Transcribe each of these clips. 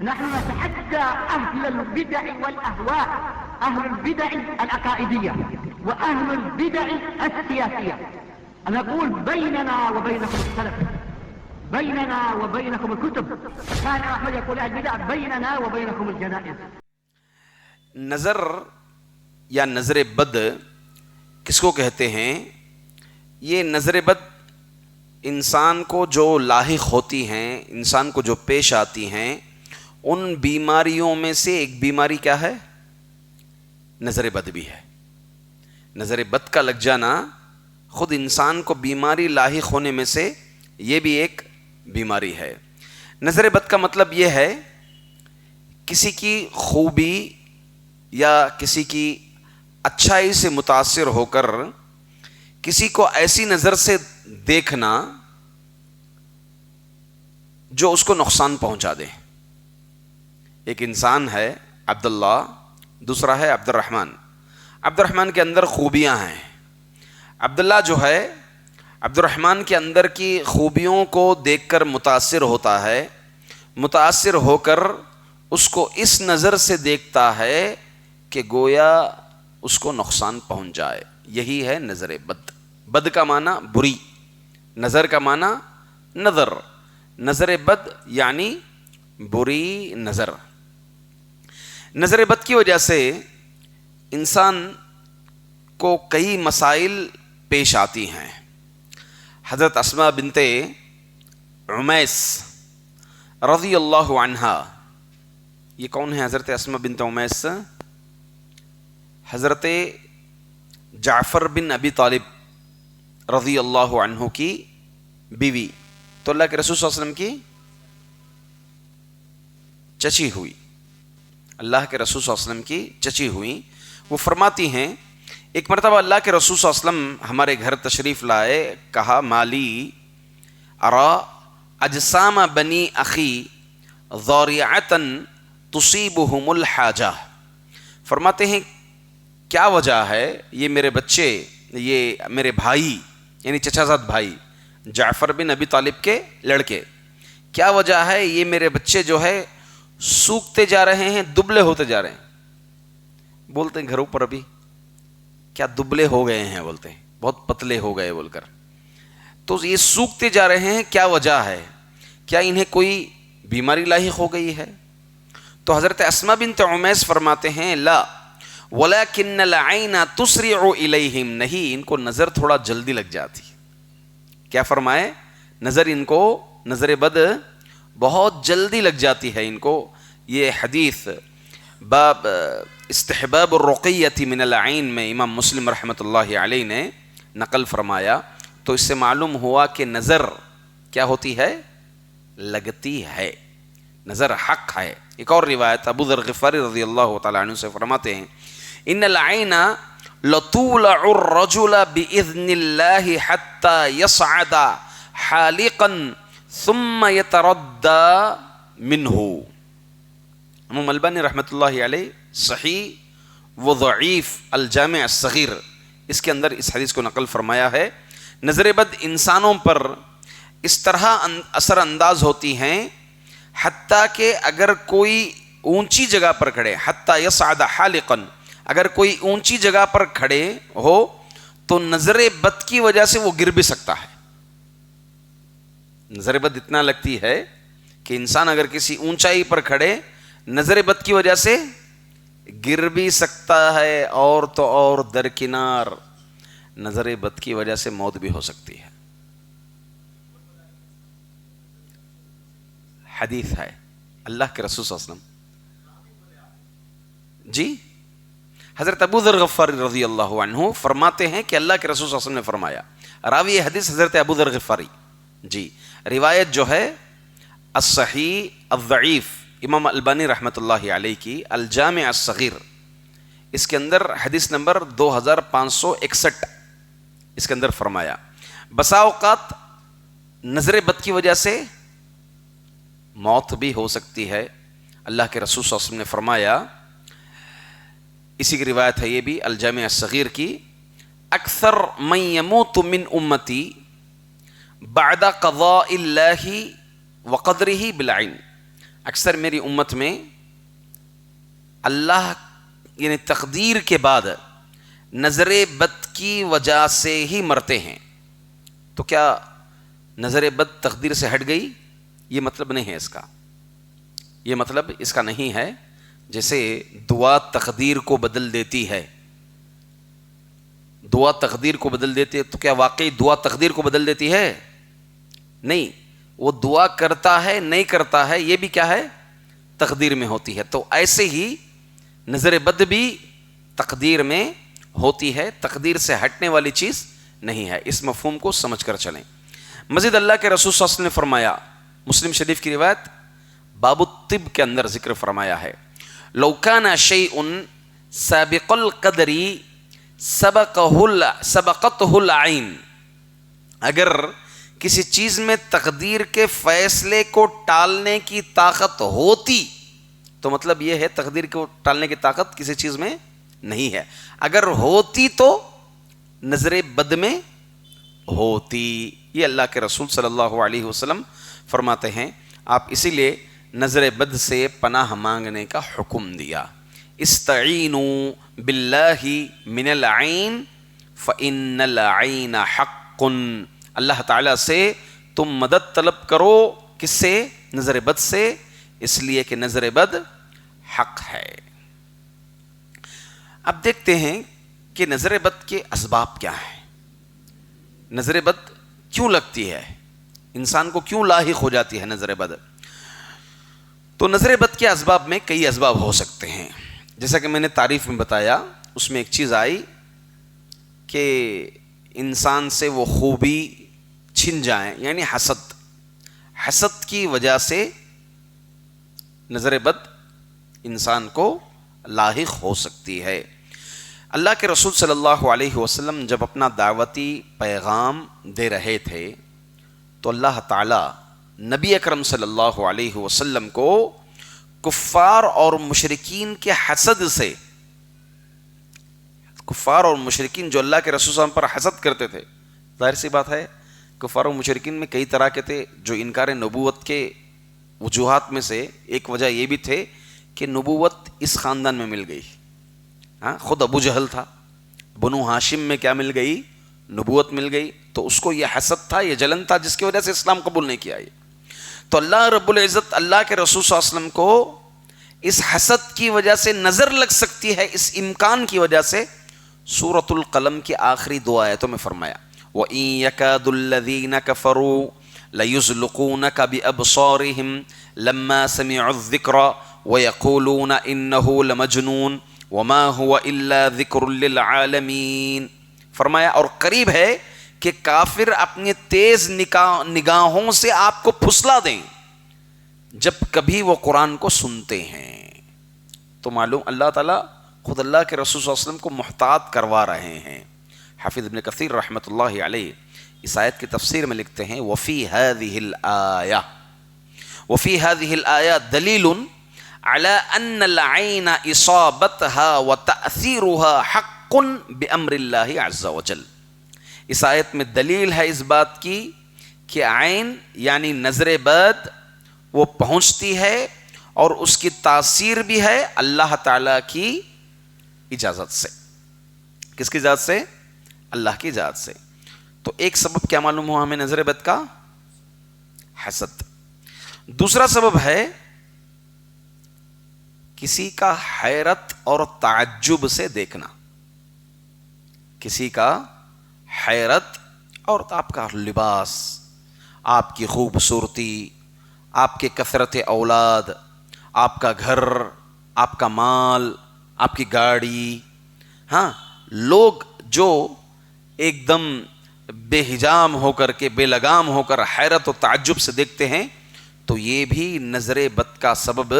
نحن نتحدى أهل البدع والأهواء، أهل البدع العقائدية وأهل البدع السياسية، نقول بيننا وبينكم السلف، بيننا وبينكم الكتب. كان أحمد يقول أهل البدع بيننا وبينكم الجنائز. نظر یا نظر بد کس کو کہتے ہیں؟ یہ نظر بد انسان کو جو لاحق ہوتی ہیں، انسان کو جو پیش آتی ہیں، ان بیماریوں میں سے ایک بیماری کیا ہے؟ نظر بد بھی ہے. نظر بد کا لگ جانا خود انسان کو بیماری لاحق ہونے میں سے یہ بھی ایک بیماری ہے. نظر بد کا مطلب یہ ہے کسی کی خوبی یا کسی کی اچھائی سے متاثر ہو کر کسی کو ایسی نظر سے دیکھنا جو اس کو نقصان پہنچا دے. ایک انسان ہے عبداللہ، دوسرا ہے عبد الرحمن. عبد الرحمن کے اندر خوبیاں ہیں. عبداللہ جو ہے عبد الرحمن کے اندر کی خوبیوں کو دیکھ کر متاثر ہوتا ہے، متاثر ہو کر اس کو اس نظر سے دیکھتا ہے کہ گویا اس کو نقصان پہنچ جائے. یہی ہے نظر بد. بد کا معنی بری، نظر کا معنی نظر. نظر بد یعنی بری نظر. نظر بد کی وجہ سے انسان کو کئی مسائل پیش آتی ہیں. حضرت اسماء بنت عمیس رضی اللہ عنہا، یہ کون ہے حضرت اسماء بنت عمیس؟ حضرت جعفر بن ابی طالب رضی اللہ عنہ کی بیوی، تو اللہ کے رسول صلی اللہ علیہ وسلم کی چچی ہوئی. اللہ کے رسول صلی اللہ علیہ وسلم کی چچی ہوئی. وہ فرماتی ہیں ایک مرتبہ اللہ کے رسول صلی اللہ علیہ وسلم ہمارے گھر تشریف لائے. کہا مالی ارا اجسام بنی اخی ضاریعۃ تصیبہم الحاجہ. فرماتے ہیں کیا وجہ ہے یہ میرے بچے، یہ میرے بھائی یعنی چچا زاد بھائی جعفر بن ابی طالب کے لڑکے، کیا وجہ ہے یہ میرے بچے جو ہے سوکھتے جا رہے ہیں، دبلے ہوتے جا رہے ہیں. بولتے ہیں گھروں پر ابھی کیا دبلے ہو گئے ہیں، بولتے ہیں بہت پتلے ہو گئے بول کر. تو یہ سوکھتے جا رہے ہیں، کیا وجہ ہے؟ کیا انہیں کوئی بیماری لاحق ہو گئی ہے؟ تو حضرت اسماء بنت عمیس فرماتے ہیں لا ولیکن العین تسرع الیہم، نہیں ان کو نظر تھوڑا جلدی لگ جاتی. کیا فرمائے؟ نظر ان کو نظر بد بہت جلدی لگ جاتی ہے ان کو. یہ حدیث باب استحباب الرقیۃ من العین میں امام مسلم رحمۃ اللہ علیہ نے نقل فرمایا. تو اس سے معلوم ہوا کہ نظر کیا ہوتی ہے؟ لگتی ہے، نظر حق ہے. ایک اور روایت ابو ذر غفاری رضی اللہ تعالی عنہ سے فرماتے ہیں ان العین لطولع الرجل باذن اللہ حتى يصعد حالقا ثم يتردى منه. امام البانی رحمۃ اللہ علیہ صحیح و ضعیف الجامع الصغیر اس کے اندر اس حدیث کو نقل فرمایا ہے. نظر بد انسانوں پر اس طرح اثر انداز ہوتی ہیں حتیٰ کہ اگر کوئی اونچی جگہ پر کھڑے، حتیٰ یصعد حالقا، اگر کوئی اونچی جگہ پر کھڑے ہو تو نظر بد کی وجہ سے وہ گر بھی سکتا ہے. نظر بد اتنا لگتی ہے کہ انسان اگر کسی اونچائی پر کھڑے نظر بد کی وجہ سے گر بھی سکتا ہے، اور تو اور درکنار نظر بد کی وجہ سے موت بھی ہو سکتی ہے. حدیث ہے اللہ کے رسول صلی اللہ علیہ وسلم. جی حضرت ابو ذر غفاری رضی اللہ عنہ فرماتے ہیں کہ اللہ کے رسول صلی اللہ علیہ وسلم نے فرمایا. راوی حدیث حضرت ابو ذر غفاری. جی روایت جو ہے الصحیح الضعیف امام البانی رحمۃ اللہ علیہ کی الجامع الصغیر، اس کے اندر حدیث نمبر 2561 اس کے اندر فرمایا بسا اوقات نظر بد کی وجہ سے موت بھی ہو سکتی ہے. اللہ کے رسول صلی اللہ علیہ وسلم نے فرمایا، اسی کی روایت ہے یہ بھی الجامع الصغیر کی، اکثر من یموت من امتی بعد قضاء اللہ وقدرہ بالعین. اکثر میری امت میں اللہ یعنی تقدیر کے بعد نظر بد کی وجہ سے ہی مرتے ہیں. تو کیا نظر بد تقدیر سے ہٹ گئی؟ یہ مطلب نہیں ہے اس کا. یہ مطلب اس کا نہیں ہے. جیسے دعا تقدیر کو بدل دیتی ہے، دعا تقدیر کو بدل دیتی ہے، تو کیا واقعی دعا تقدیر کو بدل دیتی ہے؟ نہیں. وہ دعا کرتا ہے نہیں کرتا ہے یہ بھی کیا ہے؟ تقدیر میں ہوتی ہے. تو ایسے ہی نظر بد بھی تقدیر میں ہوتی ہے، تقدیر سے ہٹنے والی چیز نہیں ہے. اس مفہوم کو سمجھ کر چلیں. مزید اللہ کے رسول صلی اللہ علیہ وسلم نے فرمایا، مسلم شریف کی روایت باب الطب کے اندر ذکر فرمایا ہے، لو کان شیء سابق القدر سبقته العین، اگر کسی چیز میں تقدیر کے فیصلے کو ٹالنے کی طاقت ہوتی، تو مطلب یہ ہے تقدیر کو ٹالنے کی طاقت کسی چیز میں نہیں ہے. اگر ہوتی تو نظر بد میں ہوتی. یہ اللہ کے رسول صلی اللہ علیہ وسلم فرماتے ہیں. آپ اسی لیے نظر بد سے پناہ مانگنے کا حکم دیا. استعینوا باللہ من العین فإن العین حق، اللہ تعالیٰ سے تم مدد طلب کرو. کس سے؟ نظر بد سے، اس لیے کہ نظر بد حق ہے. اب دیکھتے ہیں کہ نظر بد کے اسباب کیا ہیں. نظر بد کیوں لگتی ہے؟ انسان کو کیوں لاحق ہو جاتی ہے نظر بد؟ تو نظر بد کے اسباب میں کئی اسباب ہو سکتے ہیں. جیسا کہ میں نے تعریف میں بتایا، اس میں ایک چیز آئی کہ انسان سے وہ خوبی چھن جائیں، یعنی حسد. حسد کی وجہ سے نظر بد انسان کو لاحق ہو سکتی ہے. اللہ کے رسول صلی اللہ علیہ وسلم جب اپنا دعوتی پیغام دے رہے تھے تو اللہ تعالی نبی اکرم صلی اللہ علیہ وسلم کو کفار اور مشرکین کے حسد سے، کفار اور مشرکین جو اللہ کے رسول صلی اللہ علیہ وسلم پر حسد کرتے تھے، ظاہر سی بات ہے کفار و مشرکین میں کئی طرح کے تھے. جو انکار نبوت کے وجوہات میں سے ایک وجہ یہ بھی تھے کہ نبوت اس خاندان میں مل گئی. خود ابو جہل تھا، بنو ہاشم میں کیا مل گئی؟ نبوت مل گئی. تو اس کو یہ حسد تھا، یہ جلن تھا، جس کی وجہ سے اسلام قبول نہیں کیا. تو اللہ رب العزت اللہ کے رسول صلی اللہ علیہ وسلم کو اس حسد کی وجہ سے نظر لگ سکتی ہے، اس امکان کی وجہ سے سورۃ القلم کی آخری دو آیتوں میں فرمایا، وَإِن يَكَادُ الَّذِينَ كَفَرُوا لَيُزْلِقُونَكَ بِأَبْصَارِهِمْ لَمَّا سَمِعُوا الذِّكْرَ وَيَقُولُونَ إِنَّهُ لَمَجْنُونٌ وَمَا هُوَ إِلَّا ذِكْرٌ لِّلْعَالَمِينَ. فرمایا اور قریب ہے کہ کافر اپنی تیز نگاہوں سے آپ کو پھسلا دیں جب کبھی وہ قرآن کو سنتے ہیں. تو معلوم اللہ تعالیٰ خود اللہ کے رسول صلی اللہ علیہ وسلم کو محتاط کروا رہے ہیں. حافظ ابن کثیر رحمۃ اللہ علیہ اس آیت کی تفسیر میں لکھتے ہیں، وفی هذه الآیہ دلیل علی ان العین اصابتها وتأثیرها حق بامر اللہ عز وجل. اس آیت میں دلیل ہے اس بات کی کہ عین یعنی نظر بد وہ پہنچتی ہے اور اس کی تاثیر بھی ہے اللہ تعالی کی اجازت سے. کس کی اجازت سے؟ اللہ کی اجازت سے. تو ایک سبب کیا معلوم ہوا ہمیں نظر بد کا؟ حسد. دوسرا سبب ہے کسی کا حیرت اور تعجب سے دیکھنا. کسی کا حیرت اور آپ کا لباس، آپ کی خوبصورتی، آپ کے کثرت اولاد، آپ کا گھر، آپ کا مال، آپ کی گاڑی. لوگ جو ایک دم بے حجام ہو کر کے، بے لگام ہو کر حیرت و تعجب سے دیکھتے ہیں تو یہ بھی نظر بد کا سبب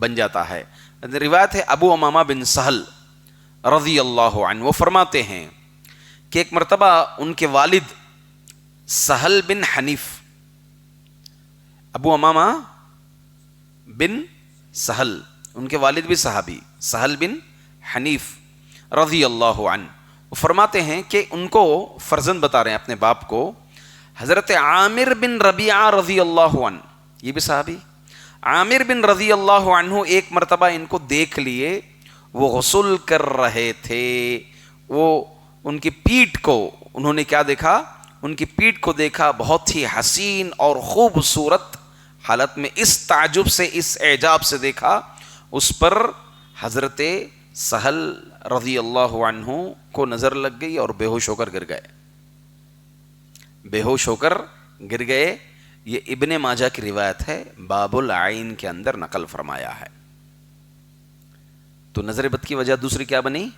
بن جاتا ہے. روایت ہے ابو امامہ بن سہل رضی اللہ عنہ، وہ فرماتے ہیں کہ ایک مرتبہ ان کے والد سہل بن حنیف، ابو امامہ بن سہل ان کے والد بھی صحابی، سہل بن حنیف رضی اللہ عنہ، وہ فرماتے ہیں کہ ان کو فرزند بتا رہے ہیں اپنے باپ کو، حضرت عامر بن ربیعہ رضی اللہ عنہ، یہ بھی صحابی، عامر بن رضی اللہ عنہ ایک مرتبہ ان کو دیکھ لیے، وہ غسل کر رہے تھے، وہ ان کی پیٹھ کو انہوں نے کیا دیکھا؟ ان کی پیٹھ کو دیکھا، بہت ہی حسین اور خوبصورت حالت میں، اس تعجب سے، اس اعجاب سے دیکھا، اس پر حضرت سہل رضی اللہ عنہ کو نظر لگ گئی اور بے ہوش ہو کر گر گئے، بے ہوش ہو کر گر گئے۔ یہ ابن ماجہ کی روایت ہے، باب العین کے اندر نقل فرمایا ہے۔ تو نظر بد کی وجہ دوسری کیا بنی؟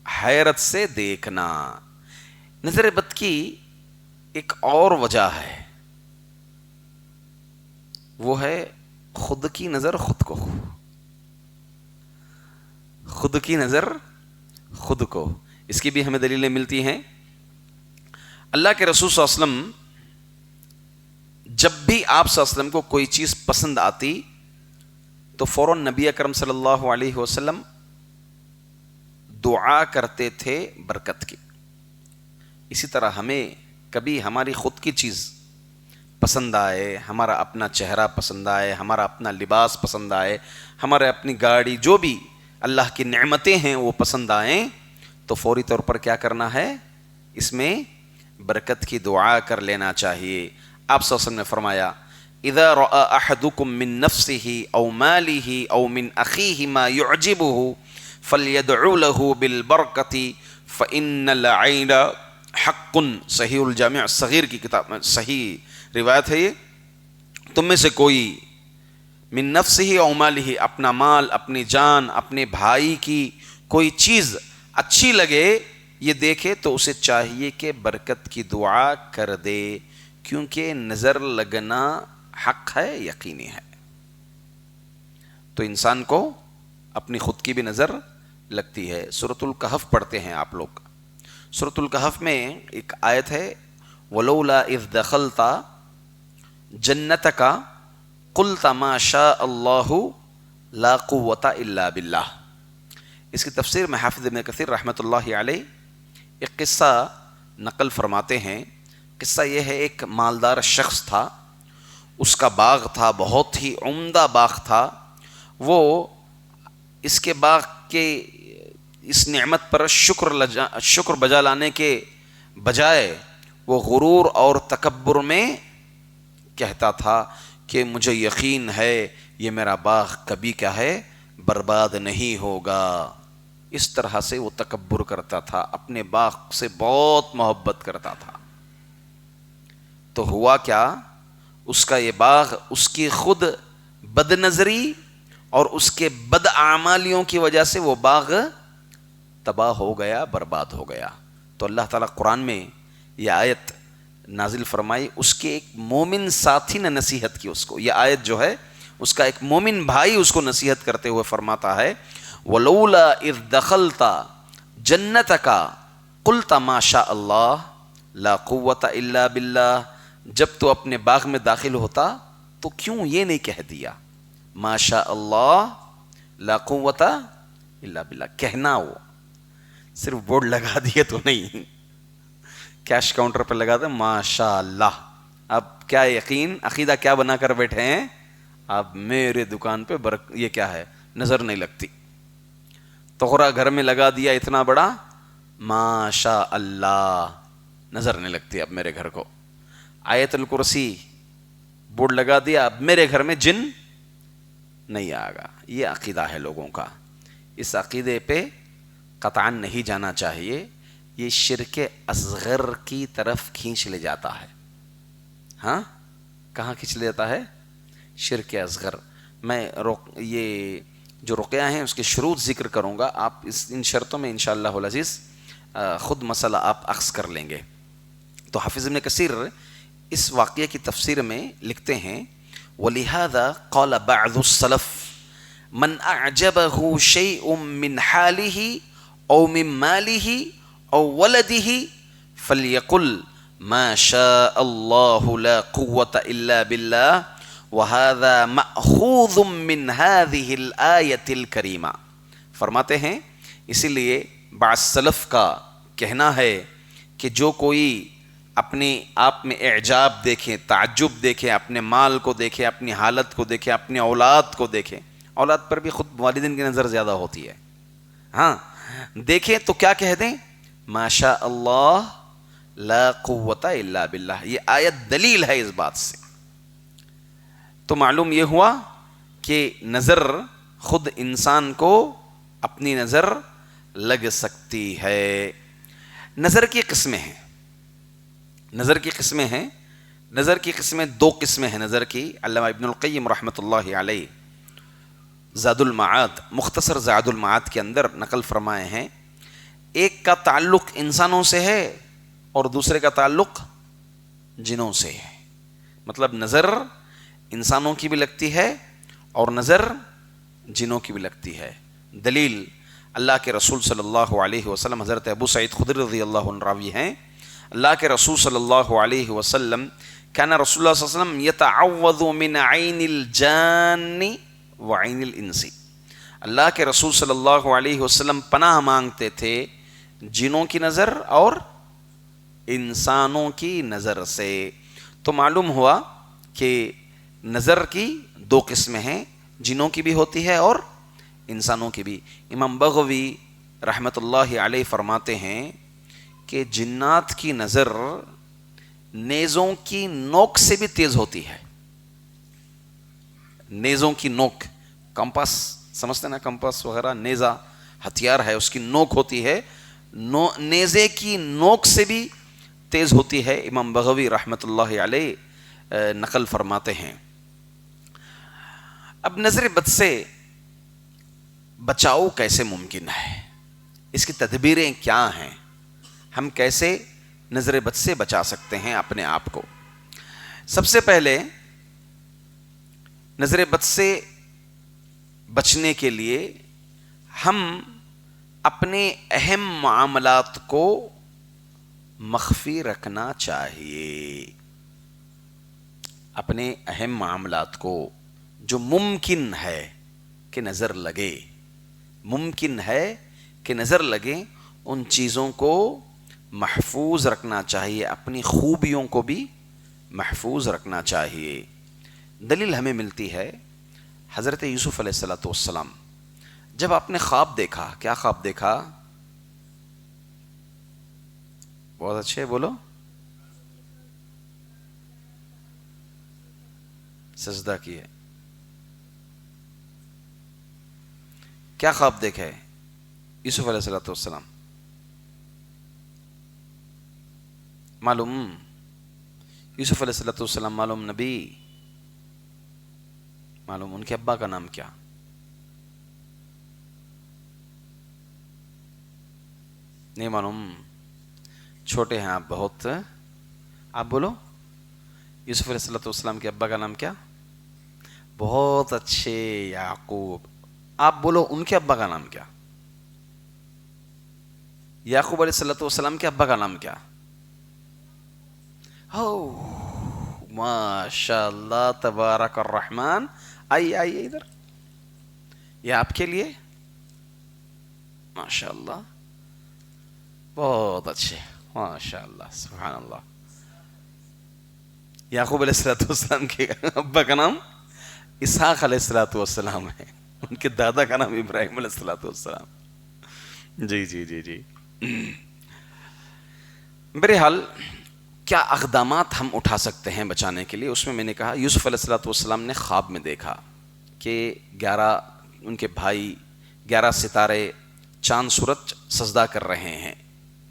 حیرت سے دیکھنا۔ نظر بد کی ایک اور وجہ ہے، وہ ہے خود کی نظر خود کو، خود کی نظر خود کو۔ اس کی بھی ہمیں دلیلیں ملتی ہیں۔ اللہ کے رسول صلی اللہ علیہ وسلم جب بھی آپ صلی اللہ علیہ وسلم کو کوئی چیز پسند آتی تو فوراً نبی اکرم صلی اللہ علیہ وسلم دعا کرتے تھے برکت کی۔ اسی طرح ہمیں کبھی ہماری خود کی چیز پسند آئے، ہمارا اپنا چہرہ پسند آئے، ہمارا اپنا لباس پسند آئے، ہمارے اپنی گاڑی، جو بھی اللہ کی نعمتیں ہیں وہ پسند آئیں، تو فوری طور پر کیا کرنا ہے؟ اس میں برکت کی دعا کر لینا چاہیے۔ آپ صلی اللہ علیہ وسلم نے فرمایا اذا رأى احدكم من نفسه او ماله او من اخيه ما يعجبه فليدعو له بالبركة فإن العين حق۔ صحیح الجامع الصغیر کی کتاب میں صحیح روایت ہے یہ۔ تم میں سے کوئی من نفسه او ماله، اپنا مال، اپنی جان، اپنے بھائی کی کوئی چیز اچھی لگے، یہ دیکھے تو اسے چاہیے کہ برکت کی دعا کر دے، کیونکہ نظر لگنا حق ہے، یقینی ہے۔ تو انسان کو اپنی خود کی بھی نظر لگتی ہے۔ سورۃ الکہف پڑھتے ہیں آپ لوگ۔ سورۃ الکہف میں ایک آیت ہے وَلَوْلَا إِذْ دَخَلْتَ جَنَّتَكَ قُلْتَ مَا شَاءَ اللَّهُ لَا قُوَّةَ إِلَّا بِاللَّهِ۔ اس کی تفسیر میں حافظ ابن کثیر رحمۃ اللہ علیہ ایک قصہ نقل فرماتے ہیں۔ قصہ یہ ہے، ایک مالدار شخص تھا، اس کا باغ تھا، بہت ہی عمدہ باغ تھا۔ وہ اس کے باغ کے اس نعمت پر شکر بجا لانے کے بجائے وہ غرور اور تکبر میں کہتا تھا کہ مجھے یقین ہے یہ میرا باغ کبھی کیا ہے، برباد نہیں ہوگا۔ اس طرح سے وہ تکبر کرتا تھا، اپنے باغ سے بہت محبت کرتا تھا۔ تو ہوا کیا؟ اس کا یہ باغ اس کی خود بد نظری اور اس کے بد اعمالیوں کی وجہ سے وہ باغ تباہ ہو گیا، برباد ہو گیا۔ تو اللہ تعالیٰ قرآن میں یہ آیت نازل فرمائی، اس کے ایک مومن ساتھی نے نصیحت کی اس کو۔ یہ آیت جو ہے اس کا ایک مومن بھائی اس کو نصیحت کرتے ہوئے فرماتا ہے وَلَوْلَا إِذْ دَخَلْتَ جَنَّتَكَ قُلْتَ مَا شَاءَ اللَّهُ لَا قُوَّةَ إِلَّا بِاللَّهِ۔ جب تو اپنے باغ میں داخل ہوتا تو کیوں یہ نہیں کہہ دیا ما شاء اللہ لا قوت الا باللہ؟ کہنا، وہ صرف بورڈ لگا دیے تو نہیں، کیش کاؤنٹر پہ لگا دیں ما شاء اللہ۔ اب کیا یقین، عقیدہ کیا بنا کر بیٹھے ہیں؟ اب میرے دکان پہ یہ کیا ہے، نظر نہیں لگتی۔ توغرا گھر میں لگا دیا اتنا بڑا، ما شاء اللہ، نظر نہیں لگتی اب میرے گھر کو۔ آیت الکرسی بورڈ لگا دیا، اب میرے گھر میں جن نہیں آئے گا۔ یہ عقیدہ ہے لوگوں کا، اس عقیدے پہ قطعاً نہیں جانا چاہیے۔ یہ شرک اصغر کی طرف کھینچ لے جاتا ہے۔ ہاں، کہاں کھینچ لے جاتا ہے؟ شرک اصغر۔ میں یہ جو رقیہ ہیں اس کے شروط ذکر کروں گا، آپ ان شرطوں میں انشاءاللہ العزیز خود مسئلہ آپ اخذ کر لیں گے۔ تو حافظ ابن کثیر اس واقعے کی تفسیر میں لکھتے ہیں وَلِهَذَا قَالَ بَعْضُ السَّلَفِ مَنْ أَعْجَبَهُ شَيْءٌ مِّنْ حَالِهِ أَوْ مِنْ مَالِهِ أَوْ وَلَدِهِ فَلْيَقُلْ مَا شَاءَ اللَّهُ لَا قُوَّةَ إِلَّا بِاللَّهِ وَهَذَا مَأْخُوذٌ مِّنْ هَذِهِ الْآيَةِ الْكَرِيمَةِ۔ فرماتے ہیں اسی لیے بعض سلف کا کہنا ہے کہ جو کوئی اپنی آپ میں اعجاب دیکھیں، تعجب دیکھیں، اپنے مال کو دیکھیں، اپنی حالت کو دیکھیں، اپنی اولاد کو دیکھیں. اولاد پر بھی خود والدین کی نظر زیادہ ہوتی ہے. ہاں دیکھیں تو کیا کہہ دیں؟ ما شاء اللہ لا قوت الا باللہ. یہ آیت دلیل ہے اس بات سے. تو معلوم یہ ہوا کہ نظر خود انسان کو اپنی نظر لگ سکتی ہے. نظر کی قسمیں ہیں. نظر کی قسمیں ہیں. نظر کی قسمیں دو قسمیں ہیں نظر کی. علامہ ابن القیم رحمۃ اللہ علیہ زاد المعاد، مختصر زاد المعاد کے اندر نقل فرمائے ہیں، ایک کا تعلق انسانوں سے ہے اور دوسرے کا تعلق جنوں سے ہے. مطلب نظر انسانوں کی بھی لگتی ہے اور نظر جنوں کی بھی لگتی ہے. دلیل اللہ کے رسول صلی اللہ علیہ وسلم، حضرت ابو سعید خدری رضی اللہ عنہ راوی ہیں، اللہ کے رسول صلی اللہ علیہ وسلم کان رسول اللہ صلی اللہ علیہ وسلم یتعوذ من عین الجان وعین الانس. اللہ کے رسول صلی اللہ علیہ وسلم پناہ مانگتے تھے جنوں کی نظر اور انسانوں کی نظر سے. تو معلوم ہوا کہ نظر کی دو قسمیں ہیں، جنوں کی بھی ہوتی ہے اور انسانوں کی بھی. امام بغوی رحمۃ اللہ علیہ فرماتے ہیں کہ جنات کی نظر نیزوں کی نوک سے بھی تیز ہوتی ہے. نیزوں کی نوک، کمپاس سمجھتے نا، کمپاس وغیرہ نیزہ ہتھیار ہے، اس کی نوک ہوتی ہے، نیزے کی نوک سے بھی تیز ہوتی ہے. امام بغوی رحمۃ اللہ علیہ نقل فرماتے ہیں. اب نظر بد سے بچاؤ کیسے ممکن ہے؟ اس کی تدبیریں کیا ہیں؟ ہم کیسے نظر بد سے بچا سکتے ہیں اپنے آپ کو؟ سب سے پہلے نظر بد سے بچنے کے لیے ہم اپنے اہم معاملات کو مخفی رکھنا چاہیے. اپنے اہم معاملات کو جو ممکن ہے کہ نظر لگے، ممکن ہے کہ نظر لگے، ان چیزوں کو محفوظ رکھنا چاہیے. اپنی خوبیوں کو بھی محفوظ رکھنا چاہیے. دلیل ہمیں ملتی ہے حضرت یوسف علیہ الصلوۃ والسلام. جب آپ نے خواب دیکھا، کیا خواب دیکھا؟ بہت اچھے بولو. سجدہ کیے. کیا خواب دیکھا ہے یوسف علیہ الصلوۃ والسلام؟ معلوم یوسف علیہ الصلوۃ والسلام معلوم نبی، معلوم ان کے ابا کا نام کیا؟ نہیں معلوم، چھوٹے ہیں آپ بہت. آپ بولو یوسف علیہ الصلوۃ والسلام کے ابا کا نام کیا؟ بہت اچھے، یعقوب. آپ بولو ان کے ابا کا نام کیا؟ یعقوب علیہ الصلوۃ والسلام کے ابا کا نام کیا؟ ماشاء اللہ تبارک الرحمن. آئیے ادھر، یہ آپ کے لیے. ماشاء اللہ بہت اچھے، ماشاء اللہ سبحان اللہ. یعقوب علیہ الصلوۃ والسلام کے ابا کا نام اسحاق علیہ الصلوۃ والسلام ہے، ان کے دادا کا نام ابراہیم علیہ الصلوۃ والسلام. جی جی جی جی. بہرحال کیا اقدامات ہم اٹھا سکتے ہیں بچانے کے لیے؟ اس میں نے کہا یوسف علیہ الصلوۃ والسلام نے خواب میں دیکھا کہ 11 ان کے بھائی 11 ستارے چاند سورج سجدہ کر رہے ہیں.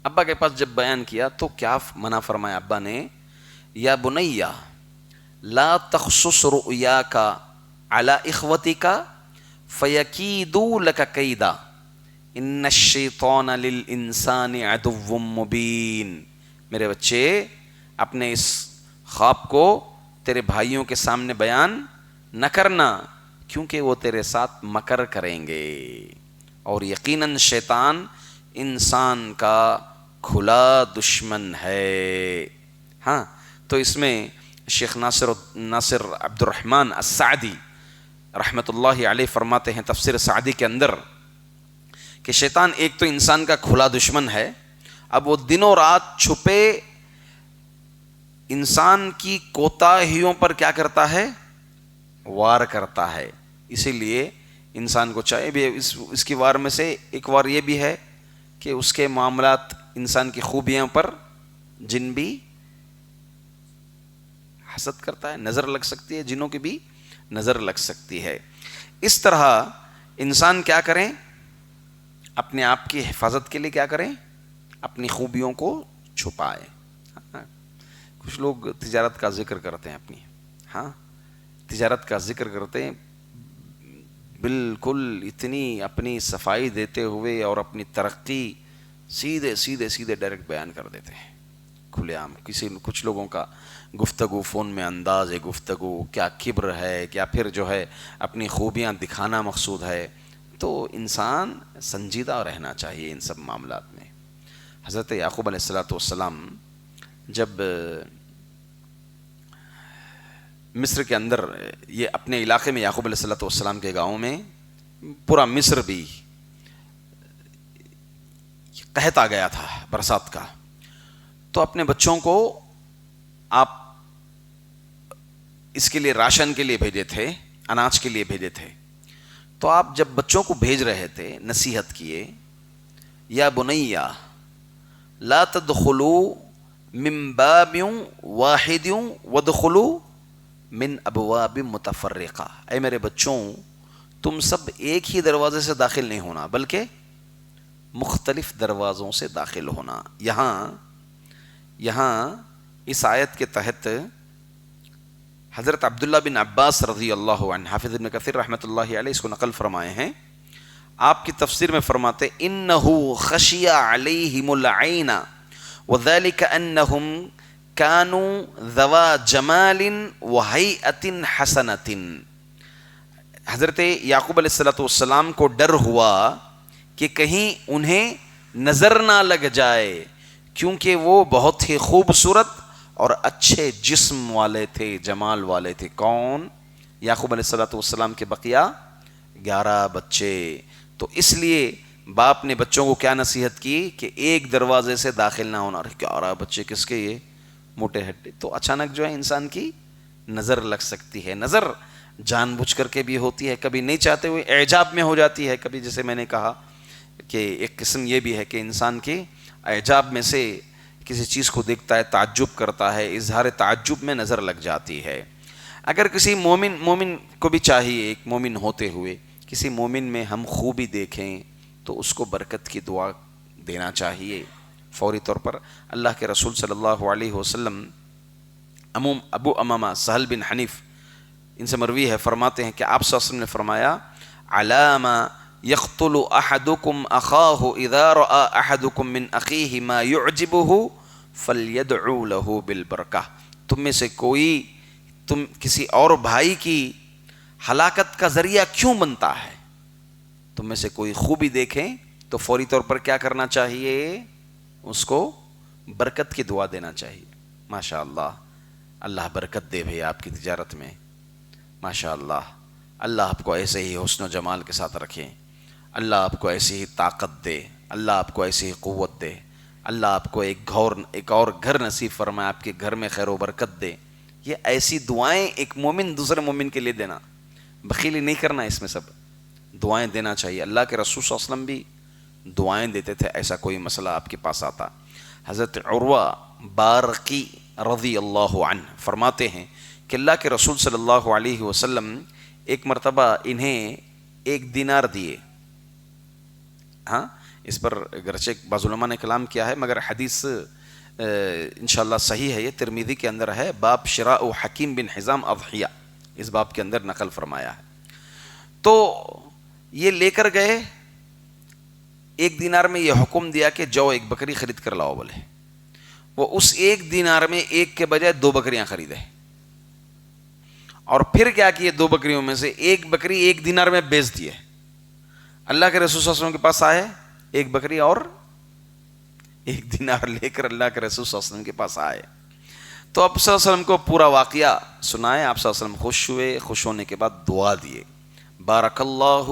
ابا کے پاس جب بیان کیا تو کیا منع فرمایا ابا نے؟ یا بنیا لا تخصص رؤیاک علی اخوتک فیکیدوا لک کیدا ان الشیطان للانسان عدو مبین. میرے بچے، اپنے اس خواب کو تیرے بھائیوں کے سامنے بیان نہ کرنا، کیونکہ وہ تیرے ساتھ مکر کریں گے، اور یقیناً شیطان انسان کا کھلا دشمن ہے. ہاں تو اس میں شیخ ناصر عبد الرحمن السعدی رحمۃ اللہ علیہ فرماتے ہیں تفسیر سعدی کے اندر کہ شیطان ایک تو انسان کا کھلا دشمن ہے. اب وہ دن و رات چھپے انسان کی کوتاہیوں پر کیا کرتا ہے؟ وار کرتا ہے. اسی لیے انسان کو چاہیے بھی اس کی وار میں سے ایک وار یہ بھی ہے کہ اس کے معاملات انسان کی خوبیاں پر جن بھی حسد کرتا ہے، نظر لگ سکتی ہے، جنوں کی بھی نظر لگ سکتی ہے. اس طرح انسان کیا کریں؟ اپنے آپ کی حفاظت کے لیے کیا کریں؟ اپنی خوبیوں کو چھپائے. کچھ لوگ تجارت کا ذکر کرتے ہیں اپنی، تجارت کا ذکر کرتے ہیں بالکل اتنی اپنی صفائی دیتے ہوئے اور اپنی ترقی سیدھے ڈائریکٹ بیان کر دیتے ہیں کھلے عام. کچھ لوگوں کا گفتگو فون میں انداز ہے گفتگو، کیا کبر ہے، کیا پھر جو ہے اپنی خوبیاں دکھانا مقصود ہے. تو انسان سنجیدہ رہنا چاہیے ان سب معاملات میں. حضرت یعقوب علیہ السلام جب مصر کے اندر، یہ اپنے علاقے میں یعقوب علیہ السلام کے گاؤں میں پورا مصر بھی قحط آ گیا تھا برسات کا، تو اپنے بچوں کو آپ اس کے لیے راشن کے لیے بھیجے تھے، اناج کے لیے بھیجے تھے. تو آپ جب بچوں کو بھیج رہے تھے نصیحت کیے، یا بنیا لا تدخلوا من باب واحد وادخلوا من ابواب متفرقہ. اے میرے بچوں، تم سب ایک ہی دروازے سے داخل نہیں ہونا بلکہ مختلف دروازوں سے داخل ہونا. یہاں اس آیت کے تحت حضرت عبداللہ بن عباس رضی اللہ عنہ، حافظ ابن کثیر رحمۃ اللہ علیہ اس کو نقل فرمائے ہیں. آپ کی تفسیر میں فرماتے انہو خشی علیہم العین وذلک انہم كانوا ذوا جمال وہیئۃ حسنۃ. حضرت یعقوب علیہ السلام کو ڈر ہوا کہ کہیں انہیں نظر نہ لگ جائے، کیونکہ وہ بہت ہی خوبصورت اور اچھے جسم والے تھے، جمال والے تھے. کون؟ یعقوب علیہ السلام کے بقیہ 11 بچے. تو اس لیے باپ نے بچوں کو کیا نصیحت کی کہ ایک دروازے سے داخل نہ ہونا. 11 بچے کس کے؟ یہ موٹے ہڈے. تو اچانک جو ہے انسان کی نظر لگ سکتی ہے. نظر جان بوجھ کر کے بھی ہوتی ہے، کبھی نہیں چاہتے ہوئے اعجاب میں ہو جاتی ہے. کبھی جیسے میں نے کہا کہ ایک قسم یہ بھی ہے کہ انسان کے اعجاب میں سے کسی چیز کو دیکھتا ہے، تعجب کرتا ہے، اظہار تعجب میں نظر لگ جاتی ہے. اگر کسی مومن کو بھی چاہیے، ایک مومن ہوتے ہوئے کسی مومن میں ہم خوبی دیکھیں تو اس کو برکت کی دعا دینا چاہیے فوری طور پر. اللہ کے رسول صلی اللہ علیہ وسلم ابو امامہ سہل بن حنیف، ان سے مروی ہے، فرماتے ہیں کہ آپ صلی اللہ علیہ وسلم نے فرمایا علاما یقتل احدکم اخاہ اذا رأى احدکم من اخیہ ما یعجبہ فلیدعو لہ بالبرکہ. تم میں سے کوئی کسی اور بھائی کی ہلاکت کا ذریعہ کیوں بنتا ہے؟ تم میں سے کوئی خوبی دیکھیں تو فوری طور پر کیا کرنا چاہیے؟ اس کو برکت کی دعا دینا چاہیے. ماشاء اللہ، اللہ برکت دے بھائی آپ کی تجارت میں. ماشاء اللہ، اللہ آپ کو ایسے ہی حسن و جمال کے ساتھ رکھے، اللہ آپ کو ایسی ہی طاقت دے، اللہ آپ کو ایسی ہی قوت دے، اللہ آپ کو ایک اور گھر نصیب فرمائے، آپ کے گھر میں خیر و برکت دے. یہ ایسی دعائیں ایک مومن دوسرے مومن کے لیے دینا، بخیلی نہیں کرنا، اس میں سب دعائیں دینا چاہیے. اللہ کے رسول صلی اللہ علیہ وسلم بھی دعائیں دیتے تھے ایسا کوئی مسئلہ آپ کے پاس آتا. حضرت عروہ بارقی رضی اللہ عنہ فرماتے ہیں کہ اللہ کے رسول صلی اللہ علیہ وسلم ایک مرتبہ انہیں 1 دینار دیے. اس پر گرچہ بعض علماء نے کلام کیا ہے، مگر حدیث انشاءاللہ صحیح ہے. یہ ترمذی کے اندر ہے، باب شراء حکیم بن حزام اضحیہ، اس باب کے اندر نقل فرمایا ہے. تو یہ لے کر گئے، 1 دینار میں یہ حکم دیا کہ جاؤ 1 بکری خرید کر لاؤ. بولے وہ اس 1 دینار میں 1 کے بجائے 2 بکریاں خریدے، اور پھر کیا کیے، 2 بکریوں میں سے 1 بکری 1 دینار میں بیچ دیے. اللہ کے رسول صلی اللہ علیہ وسلم کے پاس آئے، 1 بکری اور 1 دینار لے کر اللہ کے رسول صلی اللہ علیہ وسلم کے پاس آئے. تو آپ صلی اللہ علیہ وسلم کو پورا واقعہ سنائے. آپ صلی اللہ علیہ وسلم خوش ہوئے، خوش ہونے کے بعد دعا دیے، بارک اللہ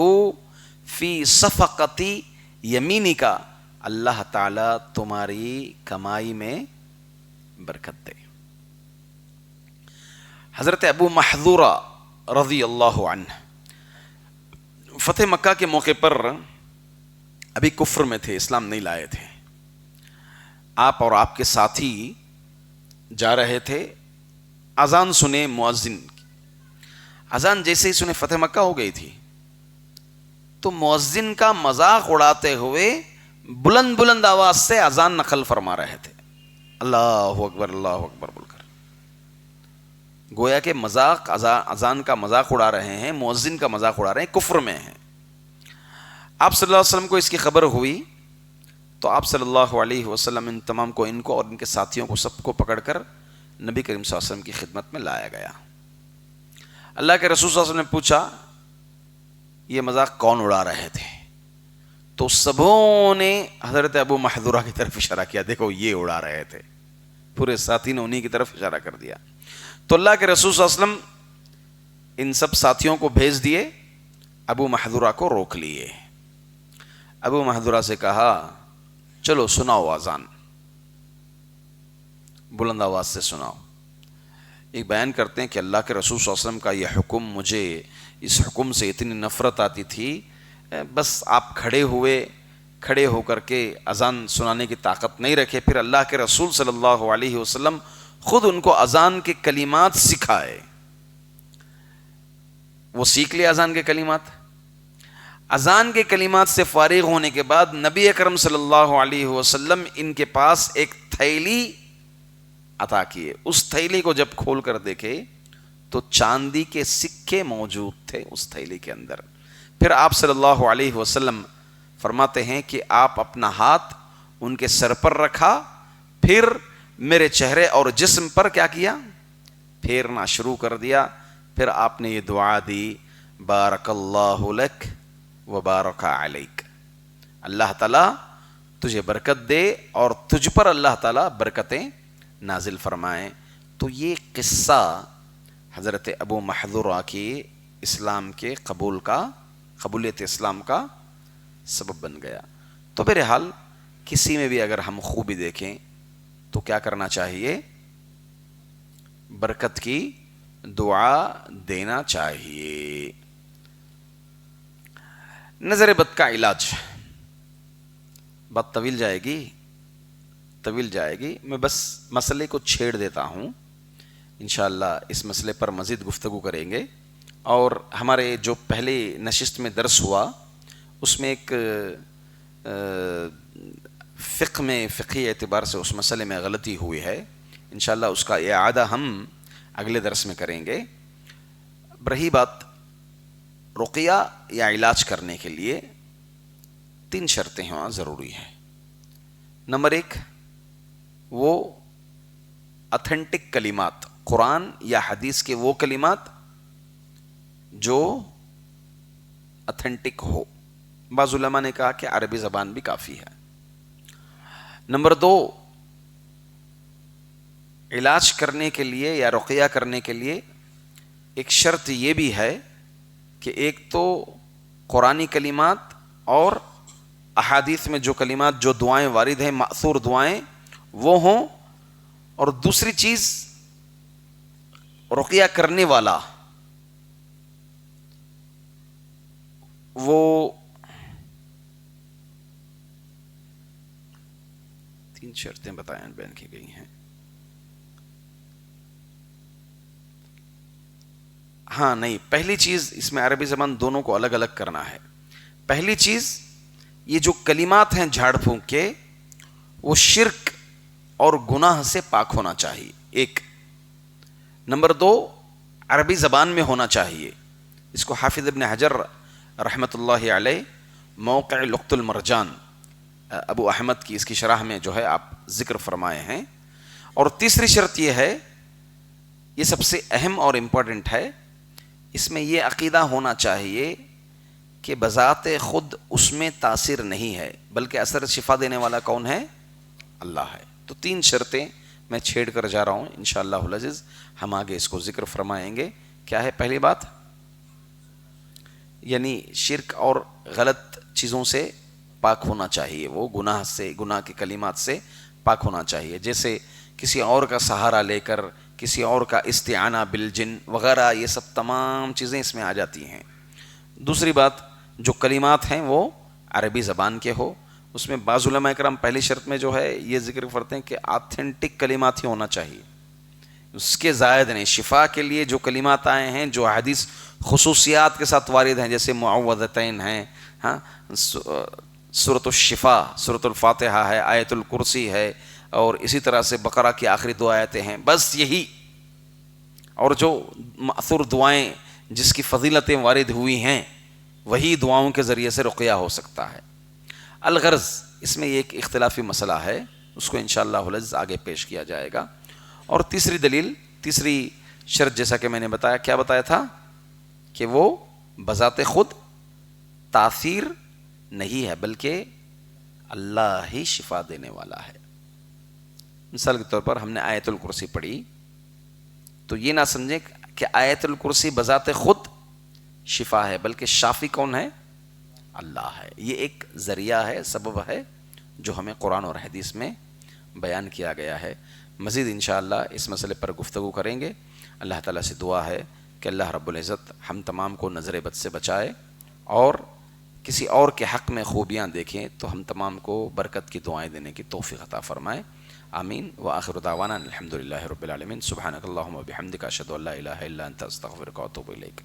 فی صفقتی یمینی کا، اللہ تعالیٰ تمہاری کمائی میں برکت دے. حضرت ابو محذورہ رضی اللہ عنہ فتح مکہ کے موقع پر ابھی کفر میں تھے، اسلام نہیں لائے تھے. آپ اور آپ کے ساتھی جا رہے تھے، اذان سنے مؤذن کی. اذان جیسے ہی سنے فتح مکہ ہو گئی تھی، تو مؤذن کا مذاق اڑاتے ہوئے بلند بلند آواز سے اذان نقل فرما رہے تھے، اللہ اکبر اللہ اکبر بول کر. گویا کہ مذاق، اذان کا مذاق اڑا رہے ہیں، مؤذن کا مذاق اڑا رہے ہیں، کفر میں ہیں. آپ صلی اللہ علیہ وسلم کو اس کی خبر ہوئی تو آپ صلی اللہ علیہ وسلم ان تمام کو، ان کو اور ان کے ساتھیوں کو، سب کو پکڑ کر نبی کریم صلی اللہ علیہ وسلم کی خدمت میں لایا گیا. اللہ کے رسول صلی اللہ علیہ وسلم نے پوچھا یہ مذاق کون اڑا رہے تھے؟ تو سبوں نے حضرت ابو محذورہ کی طرف اشارہ کیا، دیکھو یہ اڑا رہے تھے. پورے ساتھی نے انہی کی طرف اشارہ کر دیا. تو اللہ کے رسول صلی اللہ علیہ وسلم ان سب ساتھیوں کو بھیج دیے، ابو محذورہ کو روک لیے. ابو محذورہ سے کہا چلو سناؤ اذان، بلند آواز سے سناؤ. ایک بیان کرتے ہیں کہ اللہ کے رسول صلی اللہ علیہ وسلم کا یہ حکم، مجھے اس حکم سے اتنی نفرت آتی تھی، بس آپ کھڑے ہو کر کے اذان سنانے کی طاقت نہیں رکھے. پھر اللہ کے رسول صلی اللہ علیہ وسلم خود ان کو اذان کے کلمات سکھائے. وہ سیکھ لے اذان کے کلمات. اذان کے کلمات سے فارغ ہونے کے بعد نبی اکرم صلی اللہ علیہ وسلم ان کے پاس ایک تھیلی عطا کیے. اس تھیلی کو جب کھول کر دیکھے تو چاندی کے سکے موجود تھے اس تھیلی کے اندر. پھر آپ صلی اللہ علیہ وسلم فرماتے ہیں کہ آپ اپنا ہاتھ ان کے سر پر رکھا، پھر میرے چہرے اور جسم پر کیا کیا؟ پھیرنا شروع کر دیا. پھر آپ نے یہ دعا دی، بارک اللہ لک و بارک علیک، اللہ تعالیٰ تجھے برکت دے اور تجھ پر اللہ تعالیٰ برکتیں نازل فرمائیں. تو یہ قصہ حضرت ابو محذورہ کی اسلام کے قبولیت اسلام کا سبب بن گیا. تو بہرحال کسی میں بھی اگر ہم خوبی دیکھیں تو کیا کرنا چاہیے؟ برکت کی دعا دینا چاہیے. نظر بد کا علاج، بات طویل جائے گی، میں بس مسئلے کو چھیڑ دیتا ہوں. انشاءاللہ اس مسئلے پر مزید گفتگو کریں گے. اور ہمارے جو پہلے نشست میں درس ہوا اس میں ایک فقہی اعتبار سے اس مسئلے میں غلطی ہوئی ہے. انشاءاللہ اس کا اعادہ ہم اگلے درس میں کریں گے. رہی بات رقیہ یا علاج کرنے کے لیے 3 شرطیں ہونا ضروری ہے. نمبر 1، وہ اتھینٹک کلمات، قرآن یا حدیث کے وہ کلمات جو اتھینٹک ہو. بعض علماء نے کہا کہ عربی زبان بھی کافی ہے. نمبر 2، علاج کرنے کے لیے یا رقیہ کرنے کے لیے ایک شرط یہ بھی ہے کہ ایک تو قرآنی کلمات اور احادیث میں جو کلمات، جو دعائیں وارد ہیں، مأثور دعائیں، وہ ہوں. اور دوسری چیز، رقیہ کرنے والا وہ 3 شرطیں بتائیں بیان کی گئی ہیں. ہاں نہیں، پہلی چیز اس میں عربی زبان دونوں کو الگ الگ کرنا ہے. پہلی چیز، یہ جو کلمات ہیں جھاڑ پھونک کے، وہ شرک اور گناہ سے پاک ہونا چاہیے، ایک. نمبر 2، عربی زبان میں ہونا چاہیے. اس کو حافظ ابن حجر رحمۃ اللہ علیہ موقع لقط المرجان ابو احمد کی اس کی شرح میں جو ہے آپ ذکر فرمائے ہیں. اور تیسری شرط یہ ہے، یہ سب سے اہم اور امپورٹنٹ ہے، اس میں یہ عقیدہ ہونا چاہیے کہ بذات خود اس میں تاثیر نہیں ہے، بلکہ اثر شفا دینے والا کون ہے؟ اللہ ہے. تو 3 شرطیں میں چھیڑ کر جا رہا ہوں، انشاءاللہ العزیز ہم آگے اس کو ذکر فرمائیں گے. کیا ہے پہلی بات؟ یعنی شرک اور غلط چیزوں سے پاک ہونا چاہیے، وہ گناہ سے، گناہ کے کلمات سے پاک ہونا چاہیے. جیسے کسی اور کا سہارا لے کر کسی اور کا استعانہ بالجن وغیرہ، یہ سب تمام چیزیں اس میں آ جاتی ہیں۔ دوسری بات، جو کلمات ہیں وہ عربی زبان کے ہو۔ اس میں بعض علماء کرام پہلی شرط میں جو ہے یہ ذکر کرتے ہیں کہ آتھینٹک کلمات ہی ہونا چاہیے، اس کے زائد نہیں۔ شفا کے لیے جو کلمات آئے ہیں، جو حدیث خصوصیات کے ساتھ وارد ہیں، جیسے معوذتین ہیں، ہاں، سورۃ الشفا، سورۃ الفاتحہ ہے، آیت الکرسی ہے، اور اسی طرح سے بقرہ کی آخری 2 آیتیں ہیں، بس یہی۔ اور جو مأثور دعائیں جس کی فضیلتیں وارد ہوئی ہیں، وہی دعاؤں کے ذریعے سے رقیہ ہو سکتا ہے۔ الغرض اس میں ایک اختلافی مسئلہ ہے، اس کو انشاءاللہ العزیز آگے پیش کیا جائے گا۔ اور تیسری دلیل، تیسری شرط، جیسا کہ میں نے بتایا، کیا بتایا تھا کہ وہ بذات خود تاثیر نہیں ہے، بلکہ اللہ ہی شفا دینے والا ہے۔ مثال کے طور پر ہم نے آیت الکرسی پڑھی، تو یہ نہ سمجھیں کہ آیت الکرسی بذات خود شفا ہے، بلکہ شافی کون ہے؟ اللہ ہے۔ یہ ایک ذریعہ ہے، سبب ہے، جو ہمیں قرآن اور حدیث میں بیان کیا گیا ہے۔ مزید انشاءاللہ اس مسئلے پر گفتگو کریں گے۔ اللہ تعالیٰ سے دعا ہے کہ اللہ رب العزت ہم تمام کو نظر بد سے بچائے، اور کسی اور کے حق میں خوبیاں دیکھیں تو ہم تمام کو برکت کی دعائیں دینے کی توفیق عطا فرمائے۔ آمین۔ وآخر دعوانا الحمدللہ رب العالمین۔ سبحانک اللہم وبحمدک، اشہد ان لا الہ الا انت، استغفرک واتوب الیک۔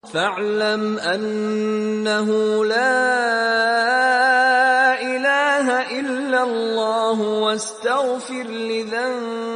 فاعلم أنه لا إله إلا الله واستغفر لذنبك